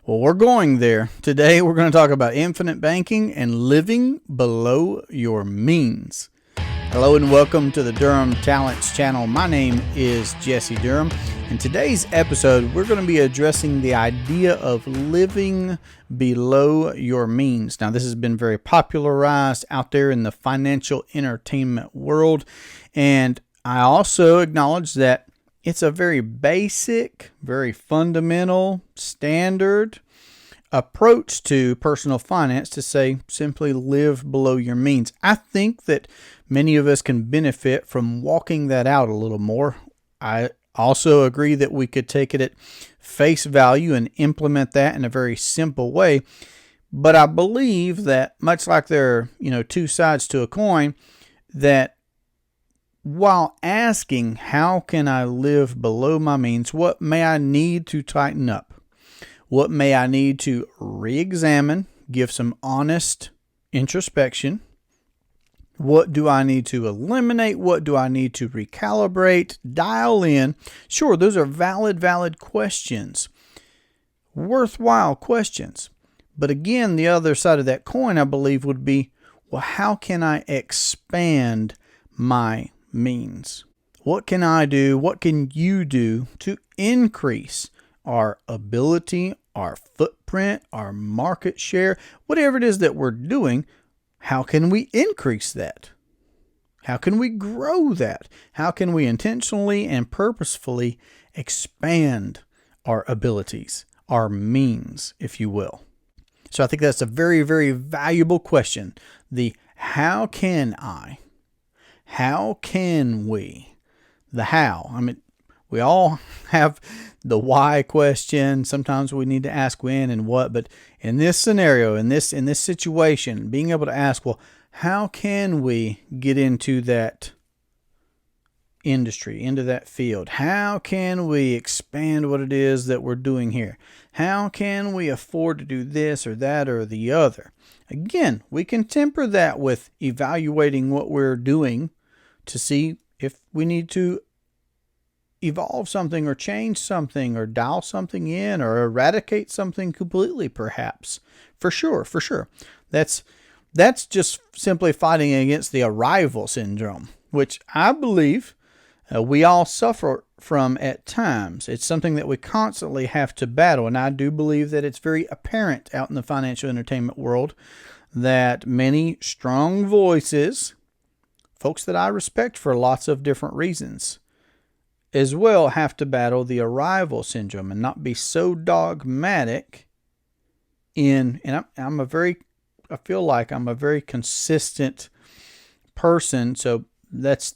Well, we're going there. Today we're going to talk about infinite banking and living below your means. Hello and welcome to the Durham Talents channel. My name is Jesse Durham. In today's episode, we're going to be addressing the idea of living below your means. Now, this has been very popularized out there in the financial entertainment world, and I also acknowledge that it's a very basic, very fundamental, standard approach to personal finance to say simply live below your means. I think that many of us can benefit from walking that out a little more. I also agree that we could take it at face value and implement that in a very simple way. But I believe that much like there are, two sides to a coin, that while asking, how can I live below my means? What may I need to tighten up? What may I need to re-examine, give some honest introspection? What do I need to eliminate? What do I need to recalibrate, dial in? Sure, those are valid questions, worthwhile questions. But again, the other side of that coin, I believe, would be, well, how can I expand my means? What can I do? What can you do to increase our ability, our footprint, our market share, whatever it is that we're doing? How can we increase that? How can we grow that? How can we intentionally and purposefully expand our abilities, our means, if you will? So I think that's a very, very valuable question. The how can I? How can we? The how. We all have the why question. Sometimes we need to ask when and what. But in this scenario, in this situation, being able to ask, well, how can we get into that industry, into that field? How can we expand what it is that we're doing here? How can we afford to do this or that or the other? Again, we can temper that with evaluating what we're doing to see if we need to evolve something or change something or dial something in or eradicate something completely, perhaps. For sure. That's just simply fighting against the arrival syndrome, which I believe we all suffer from at times. It's something that we constantly have to battle, and I do believe that it's very apparent out in the financial entertainment world that many strong voices, folks that I respect for lots of different reasons, as well have to battle the arrival syndrome and not be so dogmatic in, and I feel like I'm a very consistent person. So that's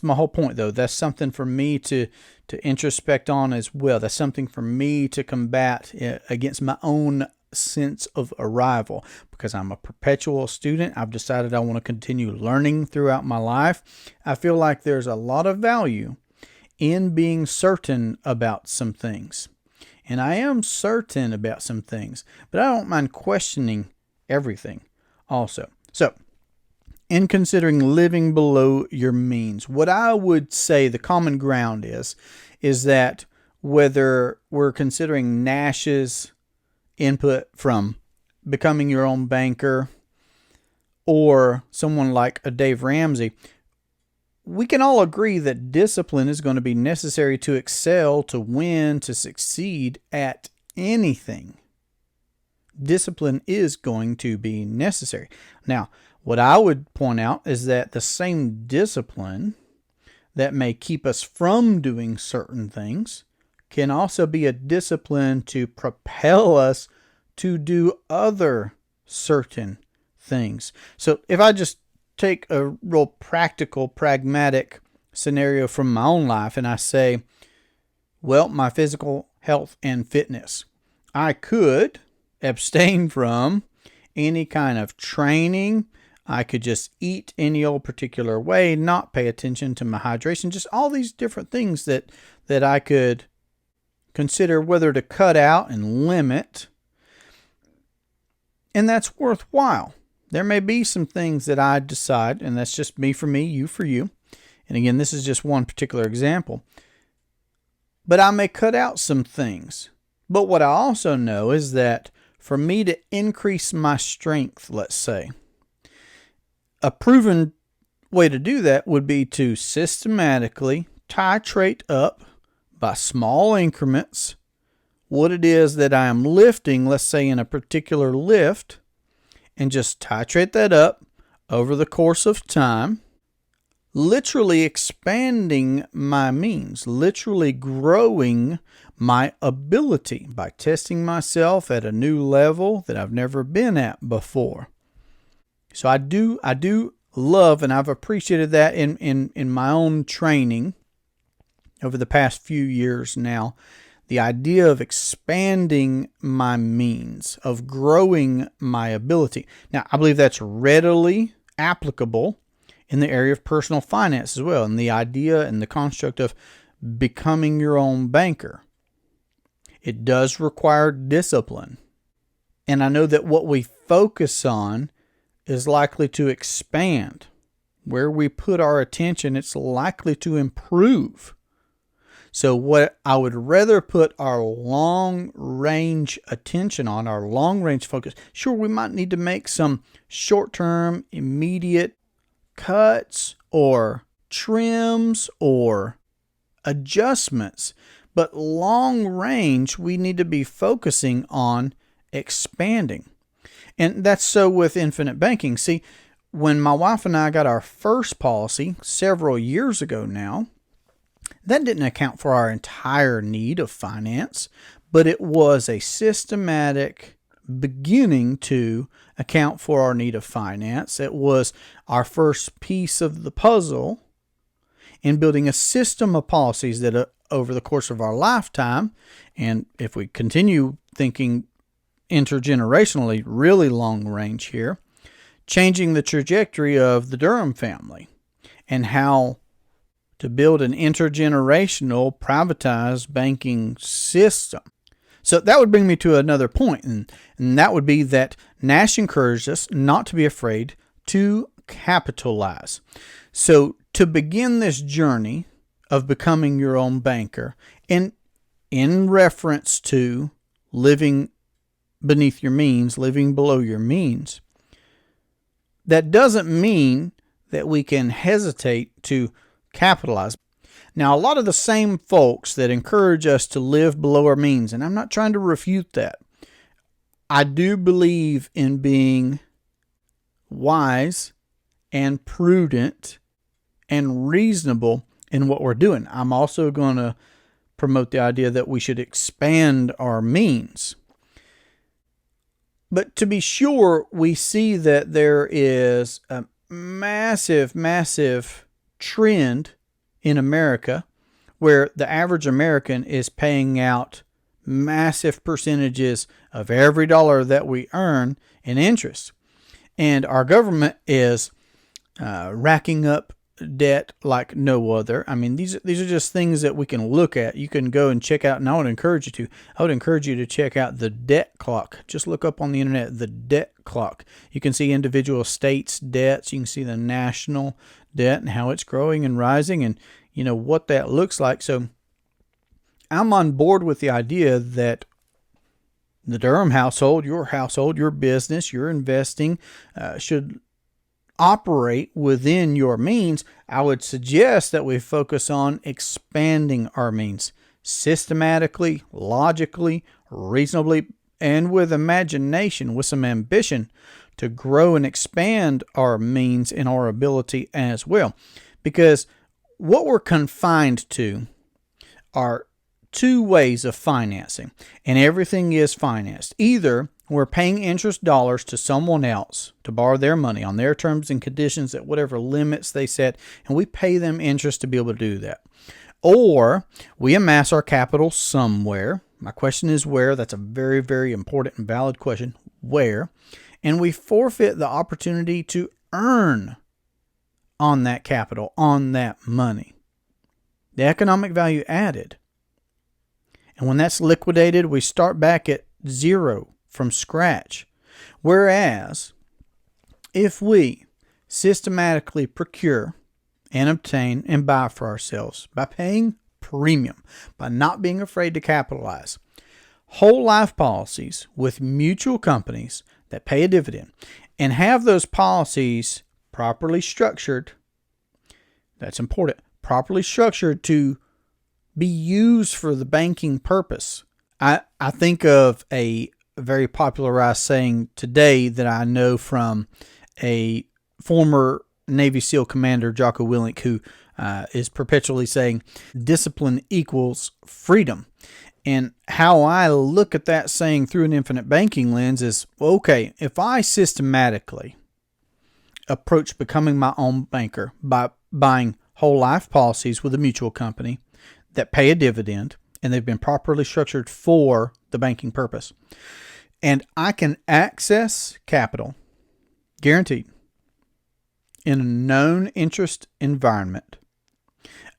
my whole point though. That's something for me to introspect on as well. That's something for me to combat against my own sense of arrival, because I'm a perpetual student. I've decided I want to continue learning throughout my life. I feel like there's a lot of value in being certain about some things. And I am certain about some things, but I don't mind questioning everything also. So, in considering living below your means, what I would say the common ground is that whether we're considering Nash's input from becoming your own banker or someone like a Dave Ramsey, we can all agree that discipline is going to be necessary to excel, to win, to succeed at anything. Discipline is going to be necessary. Now, what I would point out is that the same discipline that may keep us from doing certain things can also be a discipline to propel us to do other certain things. So if I just take a real practical, pragmatic scenario from my own life and I say, well, my physical health and fitness, I could abstain from any kind of training. I could just eat any old particular way, not pay attention to my hydration, just all these different things that I could consider whether to cut out and limit. And that's worthwhile. There may be some things that I decide, and that's just me for me, you for you. And again, this is just one particular example. But I may cut out some things But what I also know is that for me to increase my strength, let's say, a proven way to do that would be to systematically titrate up by small increments what it is that I am lifting, let's say in a particular lift, and just titrate that up over the course of time, literally expanding my means, literally growing my ability by testing myself at a new level that I've never been at before. So I do love, and I've appreciated that in my own training over the past few years now, the idea of expanding my means, of growing my ability. Now, I believe that's readily applicable in the area of personal finance as well, and the idea and the construct of becoming your own banker. It does require discipline. And I know that what we focus on is likely to expand. Where we put our attention, it's likely to improve. So what I would rather put our long range attention on, our long range focus, sure, we might need to make some short-term, immediate cuts or trims or adjustments, but long range, we need to be focusing on expanding. And that's so with infinite banking. See, when my wife and I got our first policy several years ago now, that didn't account for our entire need of finance, but it was a systematic beginning to account for our need of finance. It was our first piece of the puzzle in building a system of policies that over the course of our lifetime, and if we continue thinking intergenerationally, really long range here, changing the trajectory of the Durham family and how to build an intergenerational privatized banking system. So that would bring me to another point, and that would be that Nash encouraged us not to be afraid to capitalize. So to begin this journey of becoming your own banker, and in reference to living beneath your means, living below your means, that doesn't mean that we can hesitate to capitalize. Now, a lot of the same folks that encourage us to live below our means, and I'm not trying to refute that, I do believe in being wise and prudent and reasonable in what we're doing. I'm also going to promote the idea that we should expand our means. But to be sure, we see that there is a massive trend in America where the average American is paying out massive percentages of every dollar that we earn in interest. And our government is racking up debt like no other. I mean, these are just things that we can look at. You can go and check out, and I would encourage you to check out the debt clock. Just look up on the internet, the debt clock. You can see individual states' debts. You can see the national debt and how it's growing and rising, and you know what that looks like. So I'm on board with the idea that the Durham household, your business, your investing should operate within your means. I would suggest that we focus on expanding our means systematically, logically, reasonably, and with imagination, with some ambition to grow and expand our means and our ability as well. Because what we're confined to are two ways of financing, and everything is financed. Either we're paying interest dollars to someone else to borrow their money on their terms and conditions at whatever limits they set, and we pay them interest to be able to do that. Or we amass our capital somewhere. My question is where. That's a very, very important and valid question. Where? And we forfeit the opportunity to earn on that capital, on that money. The economic value added. And when that's liquidated, we start back at zero from scratch. Whereas, if we systematically procure and obtain and buy for ourselves by paying premium, by not being afraid to capitalize, whole life policies with mutual companies that pay a dividend and have those policies properly structured, that's important, properly structured to be used for the banking purpose. I think of a very popularized saying today that I know from a former Navy SEAL commander, Jocko Willink, who is perpetually saying discipline equals freedom. And how I look at that saying through an infinite banking lens is, okay, if I systematically approach becoming my own banker by buying whole life policies with a mutual company that pay a dividend and they've been properly structured for the banking purpose, and I can access capital, guaranteed, in a known interest environment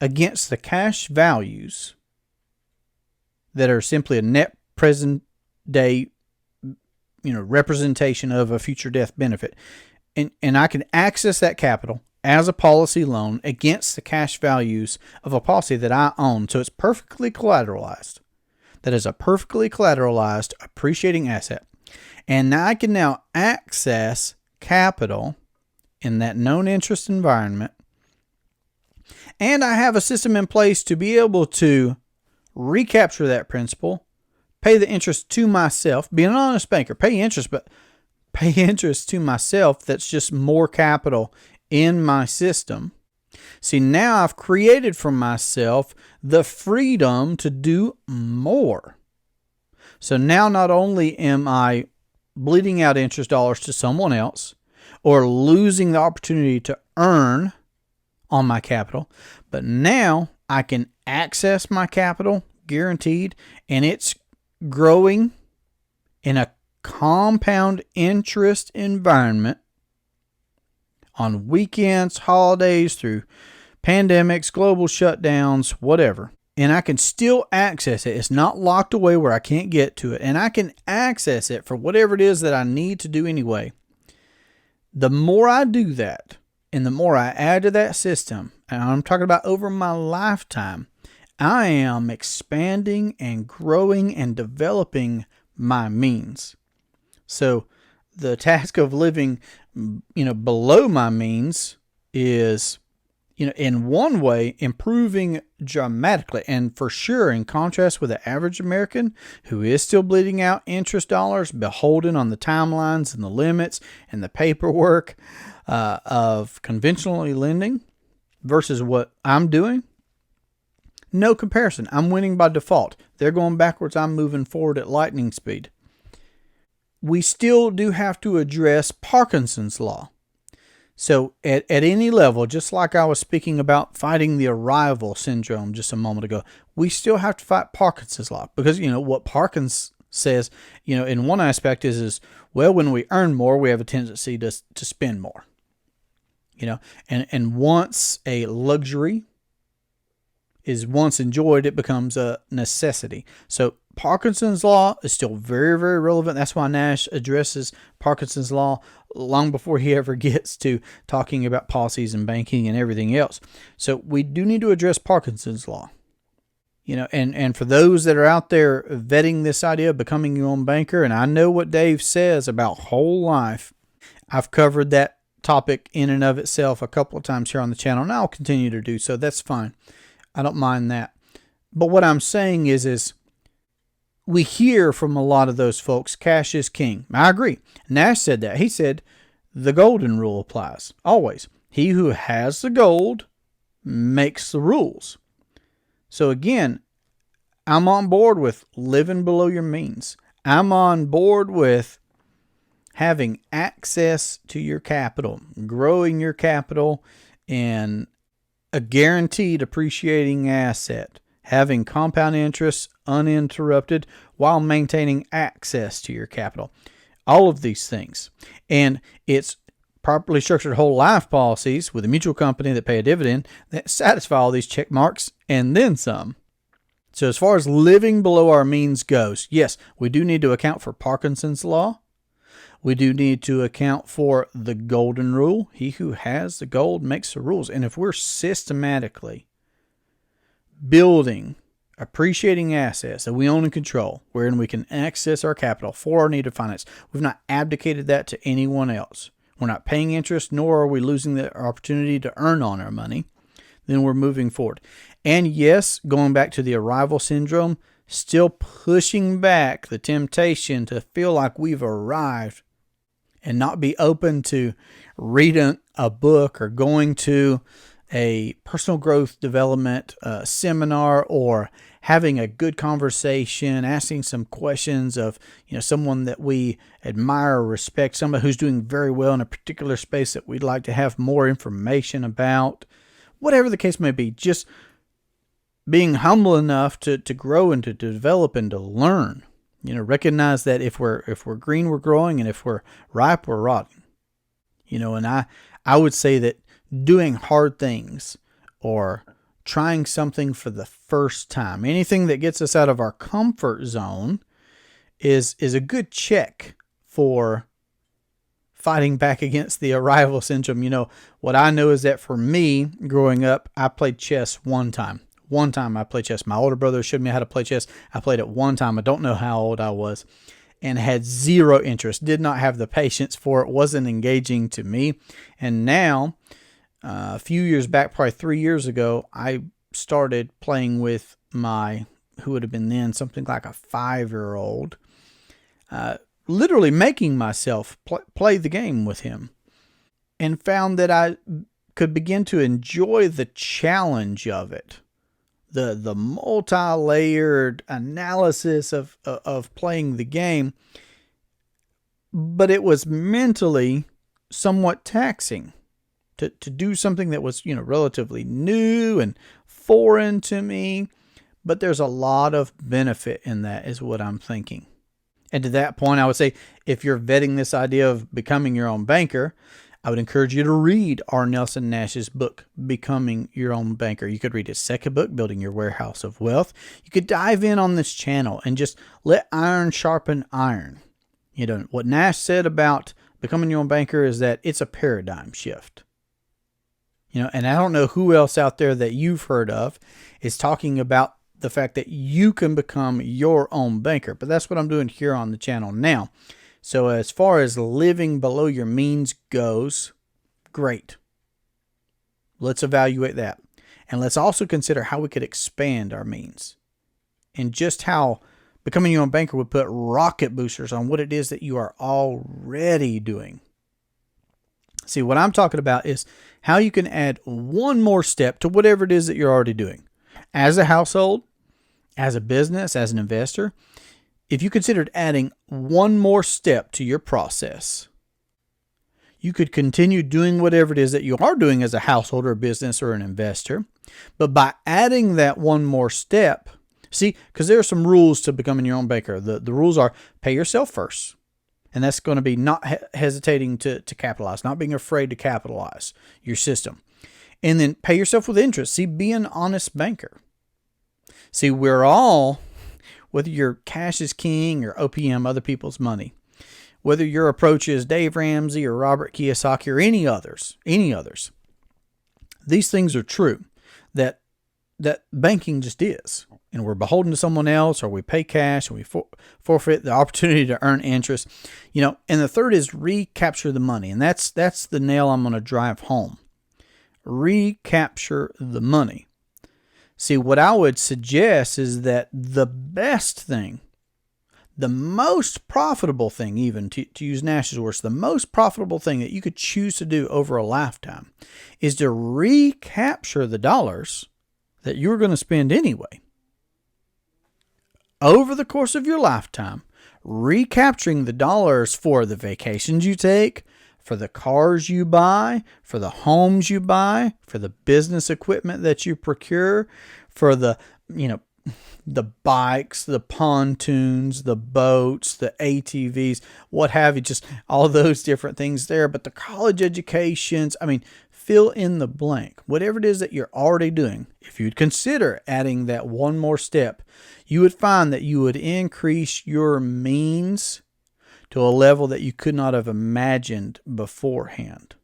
against the cash values that are simply a net present day, representation of a future death benefit. And I can access that capital as a policy loan against the cash values of a policy that I own. So it's perfectly collateralized. That is a perfectly collateralized appreciating asset. And I can now access capital in that known interest environment. And I have a system in place to be able to recapture that principal, pay the interest to myself, be an honest banker, pay interest, but pay interest to myself. That's just more capital in my system. See, now I've created for myself the freedom to do more. So now not only am I bleeding out interest dollars to someone else or losing the opportunity to earn on my capital, but now I can access my capital guaranteed, and it's growing in a compound interest environment on weekends, holidays, through pandemics, global shutdowns, whatever. And I can still access it. It's not locked away where I can't get to it. And I can access it for whatever it is that I need to do anyway. The more I do that, and the more I add to that system, and I'm talking about over my lifetime, I am expanding and growing and developing my means. So the task of living, below my means is, in one way, improving dramatically. And for sure, in contrast with the average American who is still bleeding out interest dollars, beholden on the timelines and the limits and the paperwork of conventionally lending versus what I'm doing, no comparison. I'm winning by default. They're going backwards. I'm moving forward at lightning speed. We still do have to address Parkinson's law. So at any level, just like I was speaking about fighting the arrival syndrome just a moment ago, we still have to fight Parkinson's law, because what Parkinson's says, in one aspect is when we earn more, we have a tendency to spend more. And once a luxury is once enjoyed, it becomes a necessity. So Parkinson's law is still very, very relevant. That's why Nash addresses Parkinson's law long before he ever gets to talking about policies and banking and everything else. So we do need to address Parkinson's law. And for those that are out there vetting this idea of becoming your own banker, and I know what Dave says about whole life, I've covered that topic in and of itself a couple of times here on the channel, and I'll continue to do so. That's fine. I don't mind that. But what I'm saying is we hear from a lot of those folks, cash is king. I agree. Nash said that. He said the golden rule applies always. He who has the gold makes the rules. So again, I'm on board with living below your means. I'm on board with having access to your capital, growing your capital in a guaranteed appreciating asset, having compound interest uninterrupted while maintaining access to your capital. All of these things. And it's properly structured whole life policies with a mutual company that pay a dividend that satisfy all these check marks and then some. So as far as living below our means goes, yes, we do need to account for Parkinson's law. We do need to account for the golden rule. He who has the gold makes the rules. And if we're systematically building appreciating assets that we own and control, wherein we can access our capital for our needed finance. We've not abdicated that to anyone else. We're not paying interest, nor are we losing the opportunity to earn on our money. Then we're moving forward. And yes, going back to the arrival syndrome, still pushing back the temptation to feel like we've arrived and not be open to reading a book or going to a personal growth development seminar, or having a good conversation, asking some questions of someone that we admire or respect, somebody who's doing very well in a particular space that we'd like to have more information about. Whatever the case may be, just being humble enough to grow and to develop and to learn. Recognize that if we're green, we're growing, and if we're ripe, we're rotting. And I would say that doing hard things or trying something for the first time, anything that gets us out of our comfort zone, is a good check for fighting back against the arrival syndrome. What I know is that for me, growing up, I played chess one time. One time I played chess. My older brother showed me how to play chess. I played it one time. I don't know how old I was, and had zero interest. Did not have the patience for it. Wasn't engaging to me. And now, a few years back, probably 3 years ago, I started playing with who would have been then something like a 5-year-old, literally making myself play the game with him, and found that I could begin to enjoy the challenge of it. The multi-layered analysis of playing the game, but it was mentally somewhat taxing to do something that was relatively new and foreign to me. But there's a lot of benefit in that, is what I'm thinking. And to that point, I would say, if you're vetting this idea of becoming your own banker, I would encourage you to read R. Nelson Nash's book, Becoming Your Own Banker. You could read his second book, Building Your Warehouse of Wealth. You could dive in on this channel and just let iron sharpen iron. What Nash said about becoming your own banker is that it's a paradigm shift. And I don't know who else out there that you've heard of is talking about the fact that you can become your own banker. But that's what I'm doing here on the channel now. So as far as living below your means goes, great. Let's evaluate that. And let's also consider how we could expand our means, and just how becoming your own banker would put rocket boosters on what it is that you are already doing. See, what I'm talking about is how you can add one more step to whatever it is that you're already doing. As a household, as a business, as an investor, if you considered adding one more step to your process, you could continue doing whatever it is that you are doing as a household or a business or an investor. But by adding that one more step, see, because there are some rules to becoming your own banker. The rules are: pay yourself first. And that's going to be not hesitating to capitalize, not being afraid to capitalize your system. And then pay yourself with interest. See, be an honest banker. See, we're all, whether you're cash is king or OPM, other people's money, whether your approach is Dave Ramsey or Robert Kiyosaki or any others, these things are true, that banking just is. And we're beholden to someone else, or we pay cash and we forfeit the opportunity to earn interest. And the third is recapture the money. And that's the nail I'm going to drive home. Recapture the money. See, what I would suggest is that the best thing, the most profitable thing, even to use Nash's words, the most profitable thing that you could choose to do over a lifetime is to recapture the dollars that you're going to spend anyway. Over the course of your lifetime, recapturing the dollars for the vacations you take, for the cars you buy, for the homes you buy, for the business equipment that you procure, for the bikes, the pontoons, the boats, the ATVs, what have you, just all those different things there. But the college educations, fill in the blank. Whatever it is that you're already doing, if you'd consider adding that one more step, you would find that you would increase your means to a level that you could not have imagined beforehand.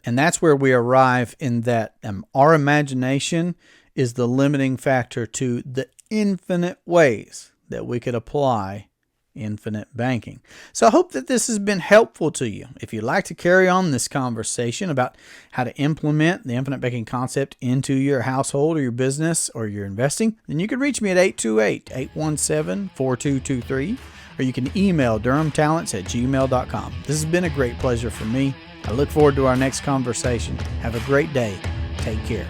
And that's where we arrive in that our imagination is the limiting factor to the infinite ways that we could apply infinite banking. So I hope that this has been helpful to you. If you'd like to carry on this conversation about how to implement the infinite banking concept into your household or your business or your investing, then you can reach me at 828-817-4223, or you can email durhamtalents@gmail.com. This has been a great pleasure for me. I look forward to our next conversation. Have a great day. Take care.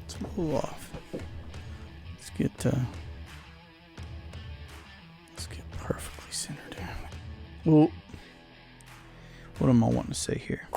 It's a little off. Let's get perfectly centered here. Well, what am I wanting to say here?